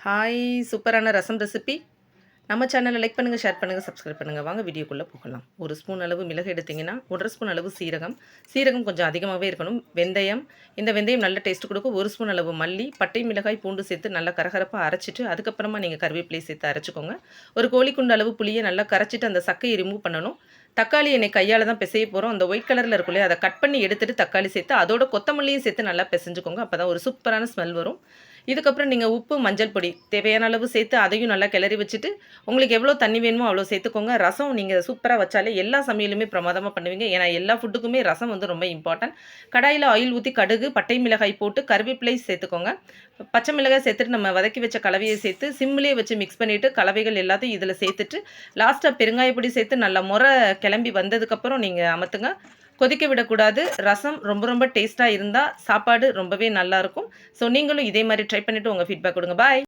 Hi, சூப்பரான ரசம் recipe. நம்ம சேனலை லைக் பண்ணுங்கள், ஷேர் பண்ணுங்கள், சப்ஸ்கிரைப் பண்ணுங்கள். வாங்க வீடியோக்குள்ளே போகலாம். ஒரு ஸ்பூன் அளவு மிளகு எடுத்திங்கன்னா 1 ஸ்பூன் அளவு சீரகம். சீரகம் கொஞ்சம் அதிகமாகவே இருக்கணும். வெந்தயம், இந்த வெந்தயம் நல்ல டேஸ்ட் கொடுக்கும். 1 ஸ்பூன் அளவு மல்லி, பட்டை, மிளகாய், பூண்டு சேர்த்து நல்லா கரகரப்பாக அரைச்சிட்டு அதுக்கப்புறமா நீங்கள் கருவேப்பிலையை சேர்த்து அரைச்சிக்கோங்க. ஒரு கோழிக்குண்டு அளவு புளியை நல்லா கரைச்சிட்டு அந்த சக்கையை ரிமூவ் பண்ணணும். தக்காளி எண்ணெய் கையால் தான் பிசைய போகிறோம். அந்த ஒயிட் கலரில் இருக்கும் இல்லையா, அதை கட் பண்ணி எடுத்துகிட்டு தக்காளி சேர்த்து அதோட கொத்தமல்லியும் சேர்த்து நல்லா பிசைஞ்சுக்கோங்க. அப்போ தான் ஒரு சூப்பரான ஸ்மெல் வரும். இதுக்கப்புறம் நீங்கள் உப்பு, மஞ்சள் பொடி தேவையான அளவு சேர்த்து அதையும் நல்லா கிளறி வச்சுட்டு உங்களுக்கு எவ்வளோ தண்ணி வேணுமோ அவ்வளோ சேர்த்துக்கோங்க. ரசம் நீங்கள் சூப்பராக வச்சாலே எல்லா சமையலுமே பிரமாதமாக பண்ணுவீங்க. ஏன்னா எல்லா ஃபுட்டுக்குமே ரசம் வந்து ரொம்ப இம்பார்ட்டன்ட். கடாயில் ஆயில் ஊற்றி கடுகு, பட்டை, மிளகாய் போட்டு கருவேப்பிலை சேர்த்துக்கோங்க. பச்சை மிளகாய் சேர்த்துட்டு நம்ம வதக்கி வச்ச கலவையை சேர்த்து சிம்மிலே வச்சு மிக்ஸ் பண்ணிவிட்டு கலவைகள் எல்லாத்தையும் இதில் சேர்த்துட்டு லாஸ்ட்டாக பெருங்காயப்பொடி சேர்த்து நல்லா முறை கிளம்பி வந்ததுக்கப்புறம் நீங்கள் அமர்த்துங்க. கொதிக்க விடக்கூடாது. ரசம் ரொம்ப ரொம்ப டேஸ்ட்டாக இருந்தால் சாப்பாடு ரொம்பவே நல்லாயிருக்கும். ஸோ நீங்களும் இதே மாதிரி ட்ரை பண்ணிவிட்டு உங்கள் ஃபீட்பேக் கொடுங்க. பாய்.